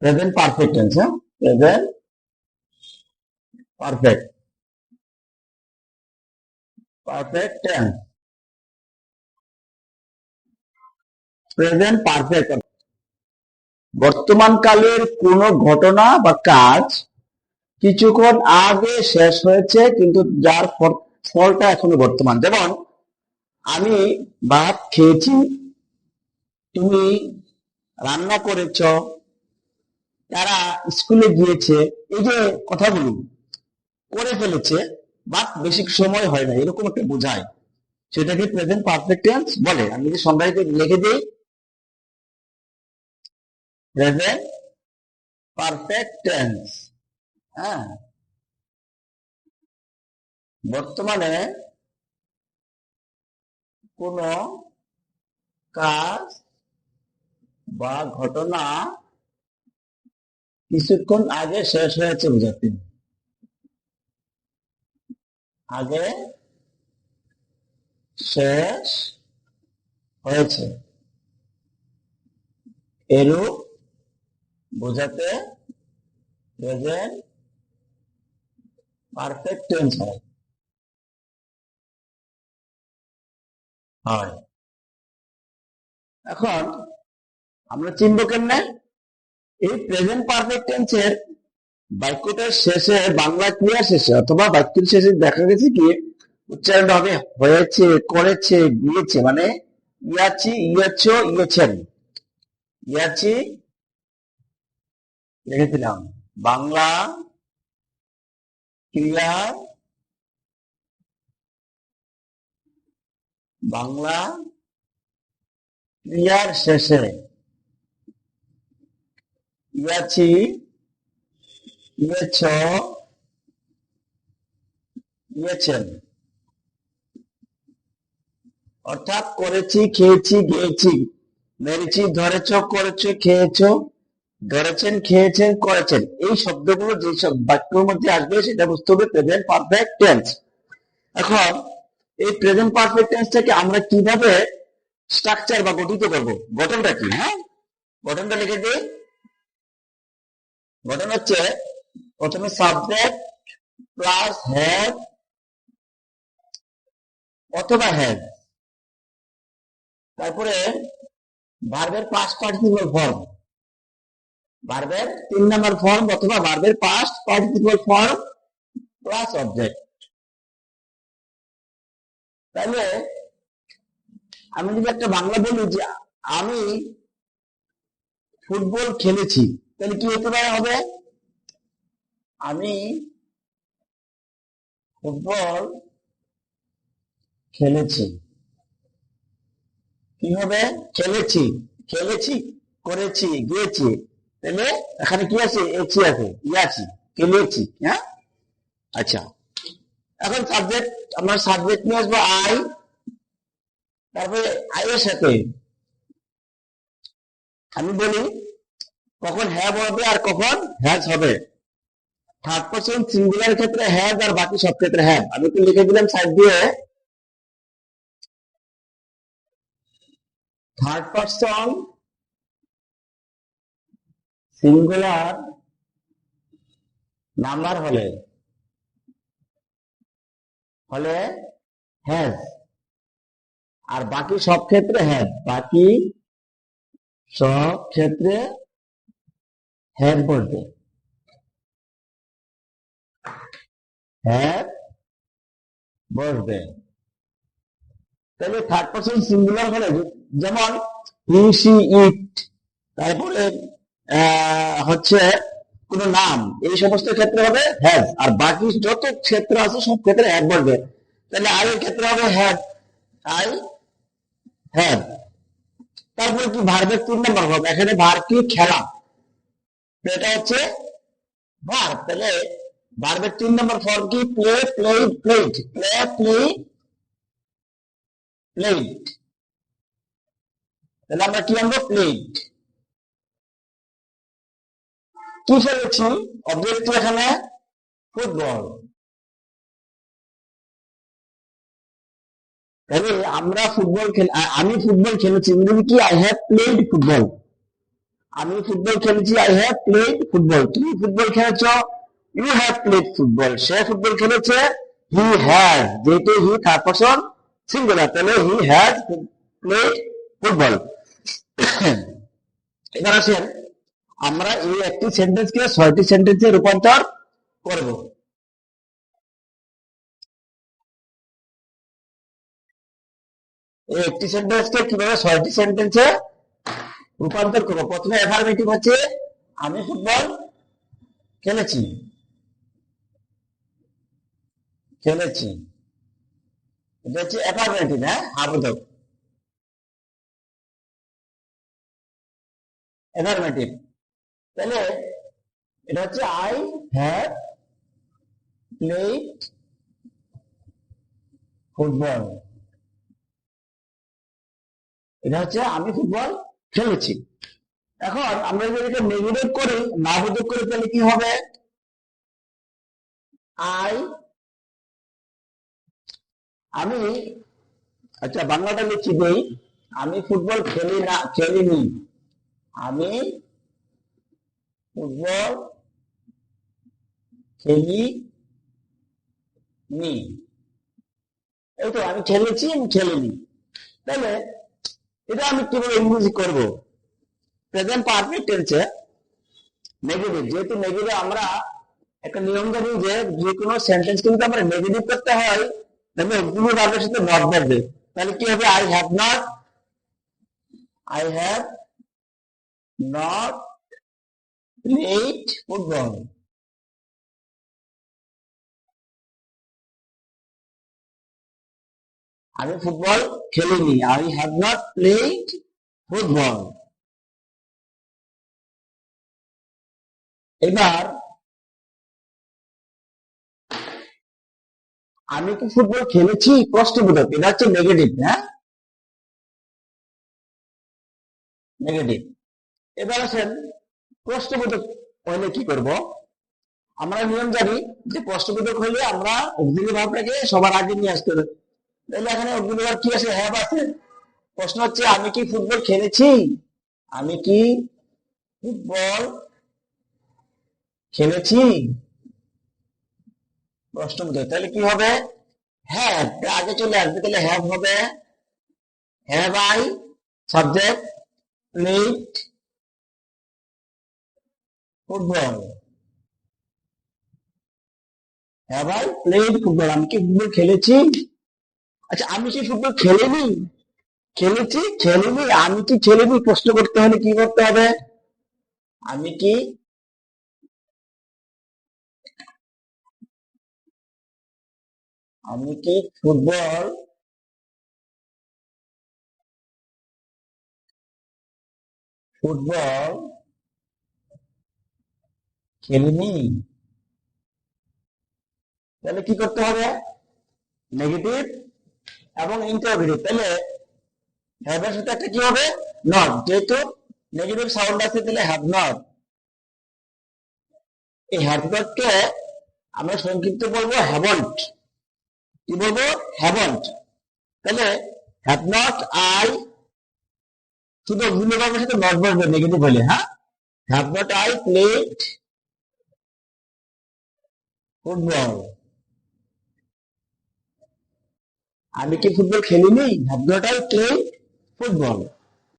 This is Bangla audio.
প্রেজেন্ট পারফেক্ট টেন্স, হ্যাঁ, present perfect perfect tense, present perfect. বর্তমান কালের কোন ঘটনা বা কাজ কিছুক্ষণ আগে শেষ হয়েছে কিন্তু যার ফলটা এখনো বর্তমান। যেমন আমি ভাত খেয়েছি, তুমি রান্না করেছ, তারা স্কুলে গিয়েছে, এই যে কথাগুলো করে ফেলেছে বাট বেশি সময় হয় না, এরকম একটা বোঝায়, সেটাকে প্রেজেন্ট পারফেক্ট টেন্স বলে। আমি যদি সংজ্ঞায়িত লিখে দিই, প্রেজেন্ট পারফেক্ট টেন্স, হ্যাঁ, বর্তমানে কোন কাজ বা ঘটনা কিছুক্ষণ আগে শেষ হয়েছে বোঝাতে, আগে শেষ হয়েছে এরূপ বোঝাতে প্রেজেন্ট পারফেক্ট টেন্স হয়। এখন আমরা চিনব কেমনে? এই প্রেজেন্ট পারফেক্ট টেন্সের বাক্যটার শেষে বাংলা ক্রিয়া শেষে অথবা বাক্যের শেষে দেখা গেছে কি উচ্চারণ হবে হয়েছে, করেছে, গিয়েছে, মানে ইয়াছি, ইয়েছ, ইয়েছেন, ইয়াছি লিখেছিলাম বাংলা ক্রিয়া, বাংলা ক্রিয়ার শেষে ইয়াছি, ইয়েছ, ইয়েছেন, অর্থাৎ করেছি, খেয়েছি, গিয়েছি, মেরেছি, ধরেছ, করেছ, খেয়েছ, ধরেছেন, খেয়েছেন, করেছেন, এই শব্দগুলো যেসব বাক্যের মধ্যে আসবে সেটা বুঝতে হবে প্রেজেন্ট পারফেক্ট টেন্স। এখন এই প্রেজেন্ট পারফেক্ট টেন্সটাকে আমরা কিভাবে স্ট্রাকচার বা গঠিত করব, গঠনটা কি, হ্যাঁ, গঠনটা লিখে দিই। গঠন হচ্ছে প্রথমে সাবজেক্ট প্লাস হ্যাভ অথবা হ্যাভ, তারপরে ভার্বের পাস্ট পার্টিসিপল ফর্ম, ভার্বের 3 নাম্বার ফর্ম অথবা ভার্বের past participle form plus object. তাহলে আমি যদি একটা বাংলা বলি যে আমি ফুটবল খেলেছি, তাহলে কি হতে পারে? হবে আমি ফুটবল খেলেছি, কি হবে? খেলেছি, খেলেছি, করেছি, গিয়েছি, তাহলে এখানে কি আছে? এছি আছে, ইয়াছি, খেলেছি, হ্যাঁ। আচ্ছা, এখন সাবজেক্ট, আমরা সাবজেক্ট নিয়ে আসবো আই, তারপরে আই এর সাথে আমি বলি কখন হ্যাভ হবে আর কখন হ্যাজ হবে। থার্ড পারসন সিঙ্গুলার ক্ষেত্রে হ্যাজ আর বাকি সব ক্ষেত্রে হ্যাভ। আমি তো লিখে দিলাম সাইড দিয়ে থার্ড পারসন সিঙ্গুলার নাম্বার হলে হলে হ্যাজ, আর বাকি সব ক্ষেত্রে হ্যাভ, বাকি সব ক্ষেত্রে হ্যাভ বলতে, হ্যাভ বসবে। তাহলে থার্ড পারসন সিঙ্গুলার হলে যেমন হি, সি, ইট, তারপরে হচ্ছে কোন নাম, এই সমস্ত ক্ষেত্রে হবে হ্যাভ, আর বাকি যত ক্ষেত্র আছে সব ক্ষেত্রে হ্যাভ বলবে। তাহলে আই এর ক্ষেত্রে হবে হ্যাভ, আই হ্যাভ। তারপরে কি ভার্বের 3 নম্বর হবে, এখানে ভার্ব কি? খেলা, এটা হচ্ছে ভার্ব। তাহলে ভার্বের 3 নম্বর ফর্ম কি? Play, played, played, play, play, played. তাহলে আমরা কি আনবো? প্লেড। কি ফেলেছি? অবজেক্ট এখানে ফুটবল। তাহলে আমরা ফুটবল আমি ফুটবল খেলেছি, কি? I have played football. আমি ফুটবল খেলেছি, আই হ্যাভ প্লেড ফুটবল। তুমি ফুটবল খেলেছ, ইউ হ্যাভ প্লেড ফুটবল। সে ফুটবল খেলেছে, হি হ্যাজ, যেহেতু হি থার্ড পারসন সিঙ্গুলার, তাহলে হি হ্যাজ প্লেড ফুটবল। এবার আসেন আমরা এই একটি সেন্টেন্সকে 6টি সেন্টেন্সে রূপান্তর করব। এই একটি সেন্টেন্সকে কিভাবে 6টি সেন্টেন্সে রূপান্তর করব? প্রথমে অ্যাফার্মেটিভ হচ্ছে আমি ফুটবল খেলেছি, খেলেছি, এটা হচ্ছে অ্যাফার্মেটিভ, হ্যাঁ, আবেদক, অ্যাফার্মেটিভ। তাহলে এটা হচ্ছে আই হ্যাভ প্লেড ফুটবল, এটা হচ্ছে আমি ফুটবল খেলেছি। এখন আমরা যদি এটা নেগেটিভ করি, না বোধক করি, তাহলে কি হবে? আই, আমি, আচ্ছা বাংলাটা লিখছি দেই, আমি ফুটবল খেলি না, খেলিনি, আমি ফুটবল খেলি নি, এই তো আমি খেলেছি, আমি খেলিনি। তাহলে এটা আমি কিভাবে ইংরেজি করব? প্রেজেন্ট পারফেক্ট টেন্সে নেগেটিভ, যেহেতু নেগেটিভ আমরা একটা নিয়ম জানি যে যে কোনো সেন্টেন্স কিন্তু আমরা নেগেটিভ করতে হয়, তাহলে অক্সিলারি ভার্বের সাথে নট বসবে। তাহলে কি হবে? I have not, I have not played football. আমি ফুটবল খেলিনি, I have not played football. এবার আমি কি ফুটবল খেলেছি, প্রশ্নবোধক, এটা হচ্ছে নেগেটিভ, হ্যাঁ, নেগেটিভ। এবার আসেন প্রশ্নবোধক হলে কি করব? আমরা নিয়ম জানি যে প্রশ্নবোধক হলে আমরা অক্সিলারি ভার্বটাকে সবার আগে নিয়ে আসতে হবে। তাহলে এখানে অক্সিলারি ভার্ব কি আছে? হ্যাভ আছে। প্রশ্ন হচ্ছে আমি কি ফুটবল খেলেছি, আমি কি ফুটবল খেলেছি, প্রশ্নবোধক। তাহলে কি হবে? হ্যাভ আগে চলে আসবে, তাহলে হ্যাভ হবে have I, subject, played football, have I played football, আমি কি ফুটবল খেলেছি। আচ্ছা আমি কি ফুটবল খেলিনি, খেলেছি, খেলিনি, আমি কি খেলিনি, প্রশ্ন করতে হলে কি করতে হবে? আমি কি, আমি কি ফুটবল ফুটবল খেলিনি। তাহলে কি করতে হবে? নেগেটিভ এবং ইন্টারভিউ। তাহলে হ্যাভ এর সাথে একটা কি হবে? নট, যেহেতু নেগেটিভ সাউন্ড আছে তাহলে হ্যাভ নট। এই হ্যাভ নট কে আমরা সংক্ষিপ্ত বলবো হ্যাভন্ট। কি বলবো? হ্যাভন্ট। তাহলে হ্যাভ নট আই, শুধু অক্সিলারি ভার্বের সাথে নট বসবে নেগেটিভ হলে, হ্যাঁ, have not I played football, আমি কি ফুটবল খেলিনি, have not I played football.